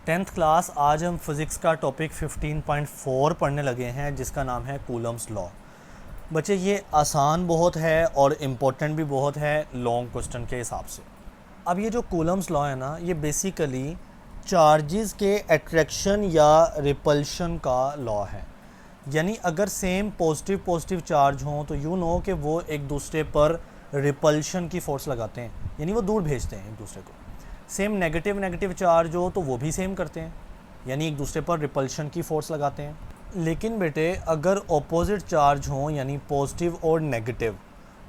Tenth class आज हम physics का टॉपिक 15.4 पढ़ने लगे हैं जिसका नाम है कूलम्स लॉ। बच्चे ये आसान बहुत है और इम्पोर्टेंट भी बहुत है लॉन्ग क्वेश्चन के हिसाब से। अब ये जो कूलम्स लॉ है ना, ये बेसिकली चार्जेस के अट्रैक्शन या रिपल्शन का लॉ है। यानी अगर सेम पॉजिटिव पॉजिटिव चार्ज हों तो यू नो कि वो एक दूसरे पर रिपल्शन की फ़ोर्स लगाते हैं, यानी वो दूर भेजते हैं एक दूसरे को। सेम नेगेटिव नेगेटिव चार्ज हो तो वो भी सेम करते हैं, यानी एक दूसरे पर रिपल्शन की फ़ोर्स लगाते हैं। लेकिन बेटे अगर ऑपोजिट चार्ज हों यानी पॉजिटिव और नेगेटिव,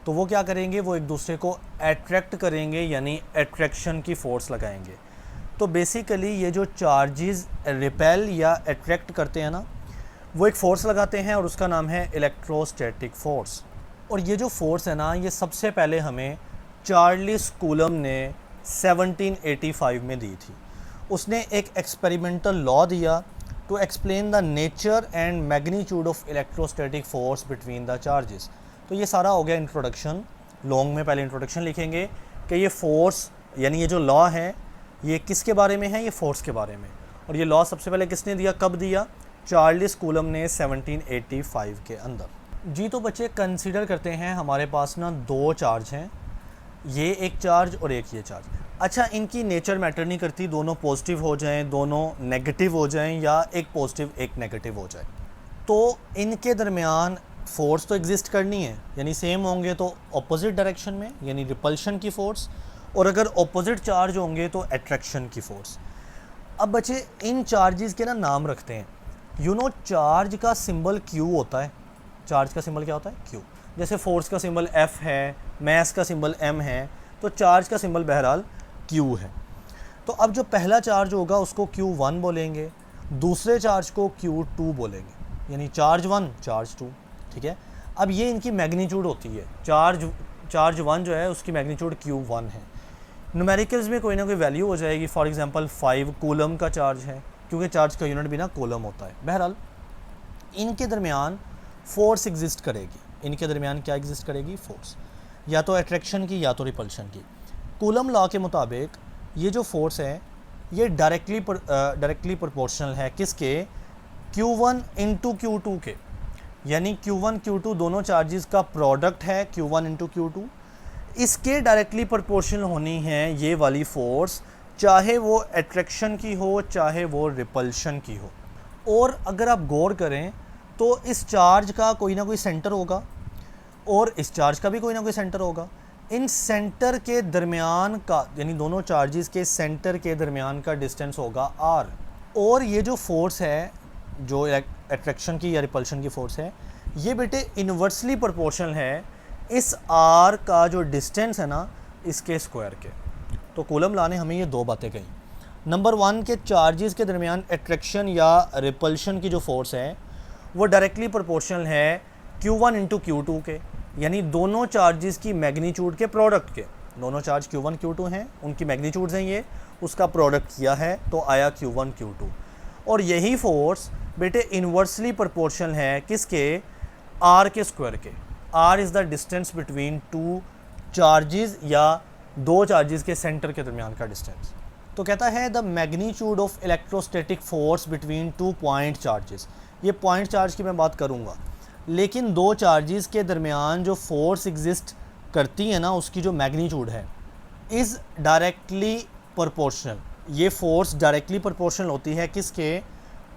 तो वो क्या करेंगे, वो एक दूसरे को अट्रैक्ट करेंगे यानी अट्रैक्शन की फ़ोर्स लगाएंगे। तो बेसिकली ये जो चार्जेस रिपेल या अट्रैक्ट करते हैं ना, वो एक फ़ोर्स लगाते हैं और उसका नाम है इलेक्ट्रोस्टैटिक फ़ोर्स। और ये जो फ़ोर्स है ना, ये सबसे पहले हमें चार्ल्स कूलम ने 1785 में दी थी। उसने एक एक्सपेरिमेंटल लॉ दिया to explain the nature and magnitude of electrostatic force between the charges. तो ये सारा हो गया इंट्रोडक्शन। लॉन्ग में पहले इंट्रोडक्शन लिखेंगे कि ये फोर्स यानी ये जो लॉ है ये किसके बारे में है, ये फोर्स के बारे में। और ये लॉ सबसे पहले किसने दिया, कब दिया, चार्ल्स कूलम ने 1785 के अंदर। जी तो बच्चे कंसीडर करते हैं हमारे पास ना दो चार्ज हैं, ये एक चार्ज और एक ये चार्ज। अच्छा, इनकी नेचर मैटर नहीं करती, दोनों पॉजिटिव हो जाएं, दोनों नेगेटिव हो जाएं या एक पॉजिटिव एक नेगेटिव हो जाए, तो इनके दरमियान फोर्स तो एग्जिस्ट करनी है, यानी सेम होंगे तो ऑपोजिट डायरेक्शन में यानी रिपल्शन की फ़ोर्स, और अगर ऑपोजिट चार्ज होंगे तो अट्रैक्शन की फ़ोर्स। अब बच्चे इन चार्जेस के ना नाम रखते हैं। यू नो चार्ज का सिंबल क्यू होता है। चार्ज का सिंबल क्या होता है, क्यू। जैसे फोर्स का सिंबल एफ है, मैस का सिंबल एम है, तो चार्ज का सिंबल बहरहाल क्यू है। तो अब जो पहला चार्ज होगा उसको Q1 बोलेंगे, दूसरे चार्ज को Q2 बोलेंगे, यानी चार्ज 1 चार्ज 2। ठीक है, अब ये इनकी मैग्नीट्यूड होती है। चार्ज 1 जो है उसकी मैग्नीट्यूड Q1 है। न्यूमेरिकल्स में कोई ना कोई वैल्यू हो जाएगी, फॉर एग्जांपल 5 कूलम का चार्ज है, क्योंकि चार्ज का यूनिट भी ना कूलम होता है। बहरहाल इनके दरमियान फोर्स एग्जिस्ट करेगी, इनके दरमियान क्या एग्जिस्ट करेगी, फोर्स, या तो अट्रैक्शन की या तो रिपल्शन की। कूलम लॉ के मुताबिक ये जो फोर्स है ये डायरेक्टली प्रोपोर्शनल है किसके, Q1 इंटू Q2 के, यानी Q1 Q2 दोनों चार्जेस का प्रोडक्ट है Q1 इंटू Q2। इसके डायरेक्टली प्रोपोर्शनल होनी है ये वाली फोर्स, चाहे वो अट्रैक्शन की हो चाहे वो रिपल्शन की हो। और अगर आप गौर करें तो इस चार्ज का कोई ना कोई सेंटर होगा और इस चार्ज का भी कोई ना कोई सेंटर होगा। इन सेंटर के दरमियान का, यानी दोनों चार्जेस के सेंटर के दरमियान का डिस्टेंस होगा r। और ये जो फोर्स है, जो अट्रैक्शन की या रिपल्शन की फोर्स है, ये बेटे इन्वर्सली प्रोपोर्शनल है इस r का जो डिस्टेंस है ना, इसके स्क्वायर के। तो कूलम लॉ ने हमें ये दो बातें कही। नंबर 1 के चार्जेस के दरमियान अट्रैक्शन या रिपल्शन की जो फोर्स है वो डायरेक्टली प्रोपोर्शनल है Q1 इंटू Q2 के, यानी दोनों चार्जेस की मैग्नीट्यूड के प्रोडक्ट के। दोनों चार्ज Q1 Q2 हैं, उनकी मैग्नीट्यूड्स हैं, ये उसका प्रोडक्ट किया है तो आया Q1 Q2। और यही फोर्स बेटे इन्वर्सली प्रोपोर्शनल है किसके, R के स्क्वायर के। R is the distance between two charges या दो चार्जेस के सेंटर के दरमियान का डिस्टेंस। तो कहता है the magnitude of electrostatic force between 2 point charges. ये पॉइंट चार्ज की मैं बात करूँगा, लेकिन दो चार्जेस के दरमियान जो फोर्स एग्जिस्ट करती है ना, उसकी जो मैग्नीट्यूड है इज़ डायरेक्टली प्रोपोर्शनल। ये फोर्स डायरेक्टली प्रोपोर्शनल होती है किसके,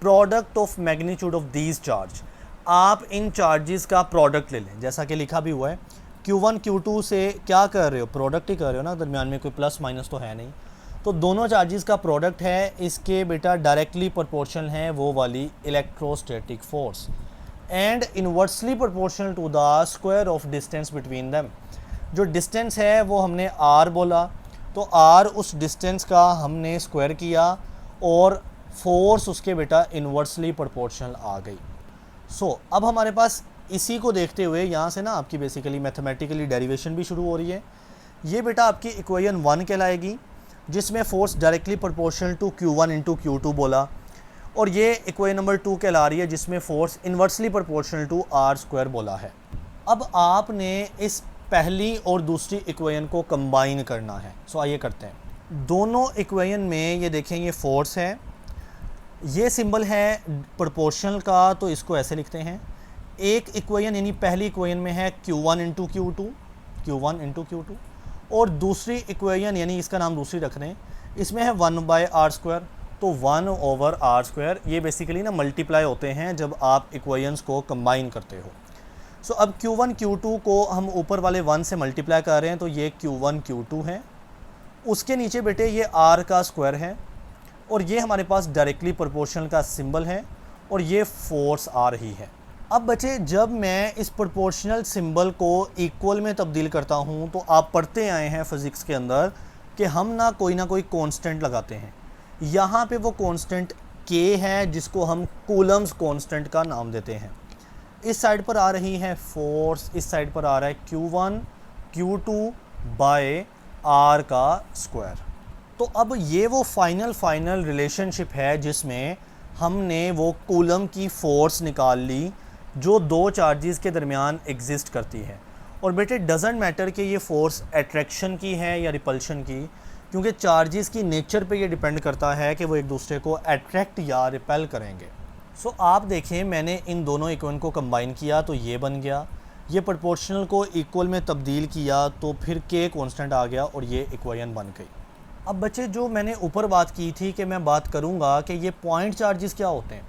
product of magnitude of these charge. आप इन चार्जेस का प्रोडक्ट ले लें, जैसा कि लिखा भी हुआ है Q1 Q2 से क्या कर रहे हो, प्रोडक्ट ही कर रहे हो ना, दरमियान में कोई प्लस माइनस तो है नहीं। तो दोनों चार्जेस का प्रोडक्ट है, इसके बेटा डायरेक्टली प्रोपोर्शनल है वो वाली electrostatic force, and inversely proportional to the square of distance between them. जो डिस्टेंस है वो हमने r बोला, तो r उस डिस्टेंस का हमने स्क्वायर किया और फोर्स उसके बेटा इन्वर्सली प्रोपोर्शनल आ गई। सो अब हमारे पास इसी को देखते हुए यहाँ से ना आपकी बेसिकली मैथमेटिकली डेरिवेशन भी शुरू हो रही है। ये बेटा आपकी इक्वेशन 1 कहलाएगी, जिसमें force directly proportional to Q1 into Q2 बोला, और ये इक्वेशन नंबर 2 कहला रही है जिसमें force inversely proportional to R square बोला है। अब आपने इस पहली और दूसरी इक्वेशन को कंबाइन करना है। सो आइए करते हैं। दोनों इक्वेशन में ये देखें, ये फोर्स है ये सिंबल है प्रोपोर्शनल का, तो इसको ऐसे लिखते हैं। एक इक्वेशन यानी पहली इक्वेशन में है Q1 इंटू Q2 और दूसरी इक्वेशन यानी इसका नाम दूसरी रख रहे हैं, इसमें है 1/r²। तो 1/r², ये बेसिकली ना मल्टीप्लाई होते हैं जब आप इक्वेशंस को कंबाइन करते हो। सो अब Q1 Q2 को हम ऊपर वाले 1 से मल्टीप्लाई कर रहे हैं, तो ये Q1 Q2 है। उसके नीचे बेटे ये r का स्क्वायर है और ये हमारे पास डायरेक्टली प्रोपोर्शनल का सिंबल है और ये फोर्स आ रही है। अब बच्चे जब मैं इस प्रोपोर्शनल सिंबल को इक्वल में तब्दील करता हूँ, तो आप पढ़ते आए हैं फिज़िक्स के अंदर कि हम ना कोई कांस्टेंट लगाते हैं। यहाँ पे वो कांस्टेंट k है जिसको हम कूलम्स कांस्टेंट का नाम देते हैं। इस साइड पर आ रही है फोर्स, इस साइड पर आ रहा है Q1 Q2 बाय r का स्क्वायर। तो अब ये वो फाइनल रिलेशनशिप है जिसमें हमने वो कूलम की फ़ोर्स निकाल ली जो दो चार्जेस के दरमियान एग्जिस्ट करती है। और बेटे डजेंट मैटर कि ये फ़ोर्स अट्रैक्शन की है या रिपल्शन की, क्योंकि चार्जेस की नेचर पे ये डिपेंड करता है कि वो एक दूसरे को अट्रैक्ट या रिपेल करेंगे। सो आप देखें, मैंने इन दोनों इक्वेशन को कंबाइन किया तो ये बन गया, ये प्रोपोर्शनल को इक्वल में तब्दील किया तो फिर k कांस्टेंट आ गया और ये इक्वेशन बन गई। अब बच्चे जो मैंने ऊपर बात की थी कि मैं बात करूंगा कि ये पॉइंट चार्जेस क्या होते हैं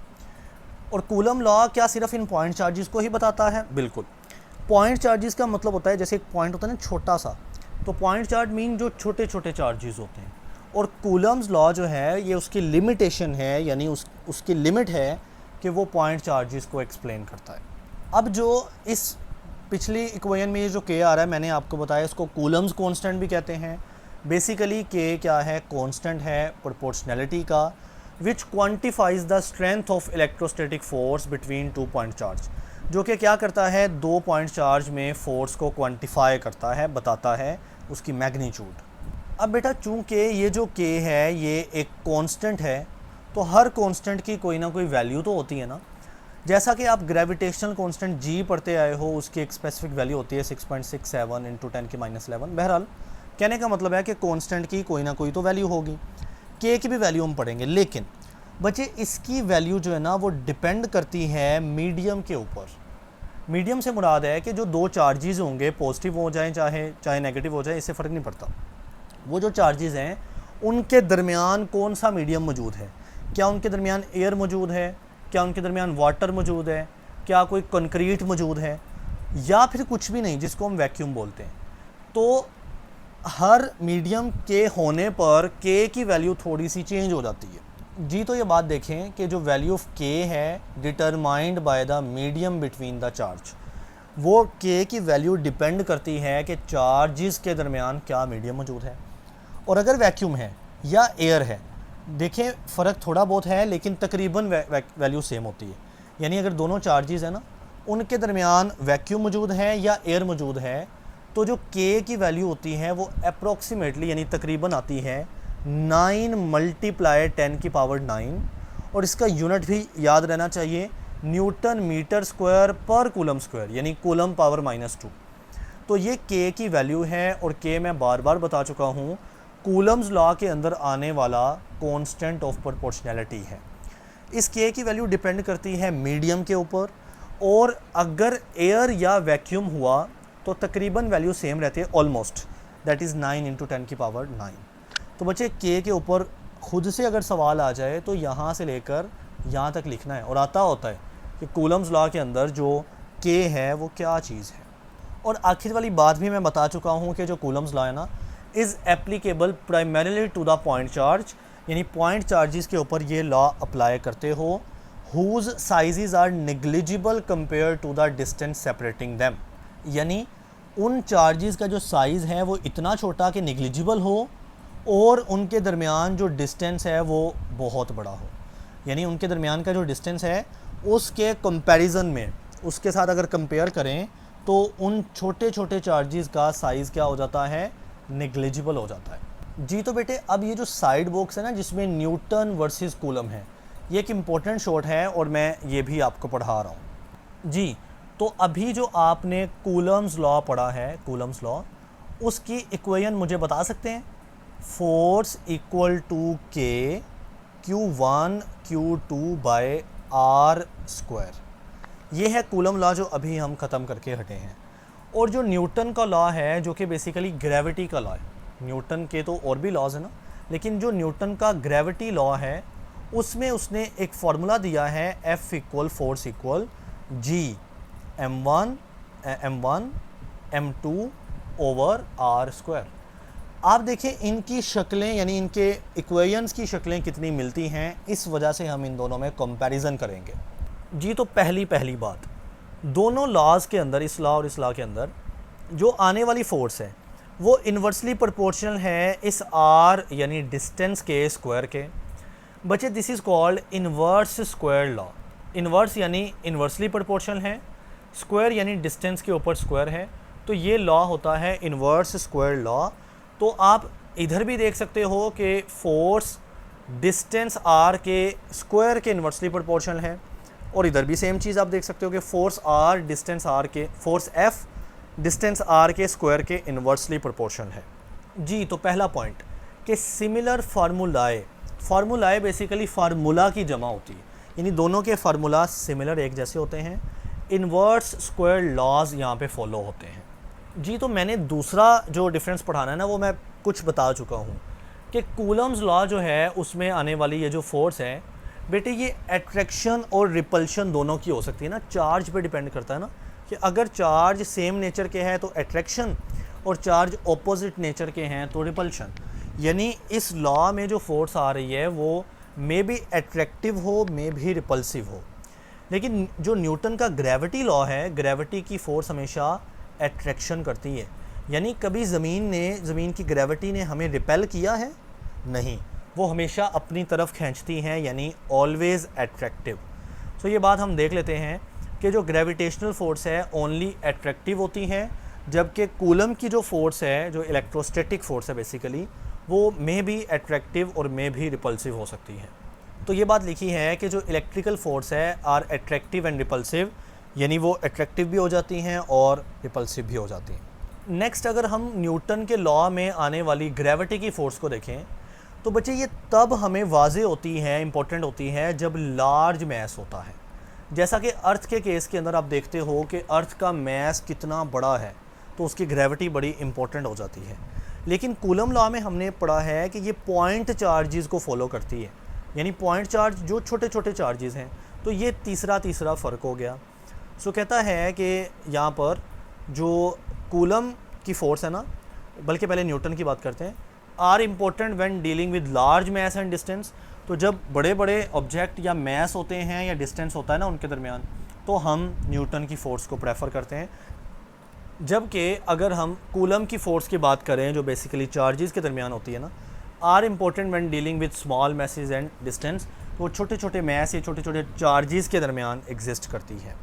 और कूलम लॉ क्या सिर्फ इन पॉइंट चार्जेस को ही बताता है? बिल्कुल। पॉइंट चार्जेस का मतलब होता है, जैसे एक पॉइंट होता है ना छोटा सा, तो पॉइंट चार्ज मीन जो छोटे छोटे चार्जेस होते हैं। और कूलम्स लॉ जो है ये उसकी लिमिटेशन है, यानी उसकी लिमिट है कि वो पॉइंट चार्जेस को एक्सप्लेन करता है। अब जो इस पिछली इक्वेशन में ये जो k आ रहा है, मैंने आपको बताया इसको कूलम्स कांस्टेंट भी कहते हैं। बेसिकली k क्या है? कांस्टेंट है प्रोपोर्शनैलिटी का, which quantifies the strength of electrostatic force between two point charge, जो कि क्या करता है? दो पॉइंट चार्ज में फ़ोर्स को क्वांटिफाई करता है, बताता है उसकी मैग्नीट्यूड। अब बेटा चूँकि ये जो k है ये एक कांस्टेंट है, तो हर कांस्टेंट की कोई ना कोई वैल्यू तो होती है ना। जैसा कि आप ग्रेविटेशनल कांस्टेंट g पढ़ते आए हो, उसकी एक स्पेसिफिक वैल्यू होती है 6.67 इंटू 10⁻11। बहरहाल कहने का मतलब है कि कांस्टेंट की कोई ना कोई तो वैल्यू होगी। k की भी वैल्यू हम पढ़ेंगे, लेकिन बच्चे इसकी वैल्यू जो है ना वो डिपेंड करती है मीडियम के ऊपर। मीडियम से मुराद है कि जो दो चार्जेस होंगे, पॉजिटिव हो जाएं चाहे नेगेटिव हो जाए, इससे फ़र्क नहीं पड़ता। वो जो चार्जेस हैं उनके दरमियान कौन सा मीडियम मौजूद है? क्या उनके दरमियान एयर मौजूद है? क्या उनके दरमियान वाटर मौजूद है? क्या कोई कंक्रीट मौजूद है? या फिर कुछ भी नहीं, जिसको हम वैक्यूम बोलते हैं। तो हर मीडियम के होने पर k की वैल्यू थोड़ी सी चेंज हो जाती है जी। तो ये बात देखें कि जो वैल्यू ऑफ k है determined by the medium between the charge, वो k की वैल्यू डिपेंड करती है कि चार्जेस के दरमियान क्या मीडियम मौजूद है। और अगर वैक्यूम है या एयर है, देखें फ़र्क थोड़ा बहुत है लेकिन तकरीबन वैल्यू सेम होती है। यानी अगर दोनों चार्जेस हैं ना, उनके दरमियान वैक्यूम मौजूद है या एयर मौजूद है, तो जो k की वैल्यू होती है वो अप्रॉक्सीमेटली यानी तकरीबन आती है 9 × 10⁻⁹, और इसका यूनिट भी याद रहना चाहिए, न्यूटन मीटर स्क्वायर पर कूलम स्क्वायर, यानी कूलम पावर -2। तो ये k की वैल्यू है और k मैं बार बार बता चुका हूँ कूलम्स लॉ के अंदर आने वाला कांस्टेंट ऑफ प्रोपोर्शनैलिटी है। इस k की वैल्यू डिपेंड करती है मीडियम के ऊपर, और अगर एयर या वैक्यूम हुआ तो तकरीबन वैल्यू सेम रहती है, ऑलमोस्ट, दैट इज़ 9 × 10⁻⁹। तो बच्चे k के ऊपर खुद से अगर सवाल आ जाए तो यहाँ से लेकर यहाँ तक लिखना है, और आता होता है कि कूलम्स लॉ के अंदर जो k है वो क्या चीज़ है। और आखिर वाली बात भी मैं बता चुका हूँ कि जो कूलम्स लॉ है ना, is applicable primarily to the point charge, यानी पॉइंट चार्जेस के ऊपर ये लॉ अप्लाई करते हो, whose sizes are negligible compared to the distance separating them, यानी उन चार्जेस का जो साइज़ है वो इतना छोटा कि नेग्लिजिबल हो और उनके दरमियान जो डिस्टेंस है वो बहुत बड़ा हो। यानी उनके दरमियान का जो डिस्टेंस है उसके कंपैरिजन में, उसके साथ अगर कंपेयर करें तो उन छोटे छोटे चार्जेस का साइज़ क्या हो जाता है? नेग्लिजिबल हो जाता है जी। तो बेटे अब ये जो साइड बॉक्स है ना जिसमें न्यूटन वर्सेस कूलम है, ये एक इम्पोर्टेंट शॉट है और मैं ये भी आपको पढ़ा रहा हूँ जी। तो अभी जो आपने कूलम्स लॉ पढ़ा है, कूलम्स लॉ, उसकी इक्वेशन मुझे बता सकते हैं? Force equal to k Q1 Q2 by R square. ये है कूलम लॉ जो अभी हम ख़त्म करके हटे हैं। और जो न्यूटन का लॉ है जो कि बेसिकली ग्रेविटी का लॉ है, न्यूटन के तो और भी लॉज है ना, लेकिन जो न्यूटन का ग्रेविटी लॉ है उसमें उसने एक फार्मूला दिया है F equal force equal G m1 m2 over R square. आप देखें इनकी शक्लें यानी इनके इक्वेशंस की शक्लें कितनी मिलती हैं, इस वजह से हम इन दोनों में कंपैरिजन करेंगे जी। तो पहली बात, दोनों लॉज के अंदर, इस लॉ और इस लॉ के अंदर जो आने वाली फोर्स है वो इन्वर्सली प्रोपोर्शनल है इस आर यानी डिस्टेंस के स्क्वायर के। बच्चे this is called inverse square law. Inverse यानी इन्वर्सली प्रोपोर्शनल है, स्क्वायर यानी डिस्टेंस के ऊपर स्क्वायर है, तो ये लॉ होता है इन्वर्स स्क्वायर लॉ। तो आप इधर भी देख सकते हो कि फोर्स डिस्टेंस आर के स्क्वायर के इन्वर्सली प्रोपोर्शनल है, और इधर भी सेम चीज़ आप देख सकते हो कि फोर्स आर डिस्टेंस आर के, फोर्स एफ डिस्टेंस आर के स्क्वायर के इन्वर्सली प्रोपोर्शनल है जी। तो पहला पॉइंट कि सिमिलर फार्मूलाए बेसिकली फार्मूला की जमा होती है, यानी दोनों के फार्मूला सिमिलर एक जैसे होते हैं। इन्वर्स स्क्वायर लॉज यहाँ पे फॉलो होते हैं जी। तो मैंने दूसरा जो डिफरेंस पढ़ाना है ना वो मैं कुछ बता चुका हूँ कि कूलम्स लॉ जो है उसमें आने वाली ये जो फोर्स है बेटे, ये अट्रैक्शन और रिपल्शन दोनों की हो सकती है ना, चार्ज पे डिपेंड करता है ना, कि अगर चार्ज सेम नेचर के हैं तो अट्रैक्शन और चार्ज ऑपोजिट नेचर के हैं तो रिपल्शन। यानी इस लॉ में जो फोर्स आ रही है वो मे बी अट्रैक्टिव हो, मे भी रिपल्सिव हो। लेकिन जो न्यूटन का ग्रेविटी लॉ है, ग्रेविटी की फोर्स हमेशा अट्रैक्शन करती है, यानी कभी ज़मीन की ग्रेविटी ने हमें रिपेल किया है नहीं, वो हमेशा अपनी तरफ खींचती हैं, यानी ऑलवेज़ एट्रैक्टिव। सो ये बात हम देख लेते हैं कि जो ग्रेविटेशनल फोर्स है ओनली एट्रैक्टिव होती है, जबकि कूलम की जो फोर्स है, जो इलेक्ट्रोस्टैटिक फोर्स है बेसिकली, वो मे भी एट्रैक्टिव और मे भी रिपल्सिव हो सकती है। तो ये बात लिखी है कि जो इलेक्ट्रिकल फोर्स है आर एट्रैक्टिव एंड रिपल्सिव, यानी वो एट्रैक्टिव भी हो जाती हैं और रिपल्सिव भी हो जाती हैं। नेक्स्ट, अगर हम न्यूटन के लॉ में आने वाली ग्रेविटी की फ़ोर्स को देखें तो बच्चे ये तब हमें वाजे होती है, इंपॉर्टेंट होती है, जब लार्ज मैस होता है। जैसा कि अर्थ के केस के अंदर आप देखते हो कि अर्थ का मैस कितना बड़ा है तो उसकी ग्रेविटी बड़ी इंपॉर्टेंट हो जाती है। लेकिन कूलम लॉ में हमने पढ़ा है कि ये पॉइंट चार्जेस को फॉलो करती है, यानी पॉइंट चार्ज जो छोटे छोटे चार्जेस हैं। तो ये तीसरा फ़र्क हो गया। सो कहता है कि यहाँ पर जो कूलम की फ़ोर्स है ना, बल्कि पहले न्यूटन की बात करते हैं, are important when dealing with large mass and distance. तो जब बड़े बड़े ऑब्जेक्ट या मैस होते हैं या डिस्टेंस होता है ना उनके दरमियान, तो हम न्यूटन की फ़ोर्स को प्रेफर करते हैं। जबकि अगर हम कूलम की फ़ोर्स की बात करें जो बेसिकली चार्जेस के दरमियान होती है ना, are important when dealing with small masses and distance, तो छोटे छोटे मैस या छोटे छोटे चार्जेस के दरमियान एग्जिस्ट करती है।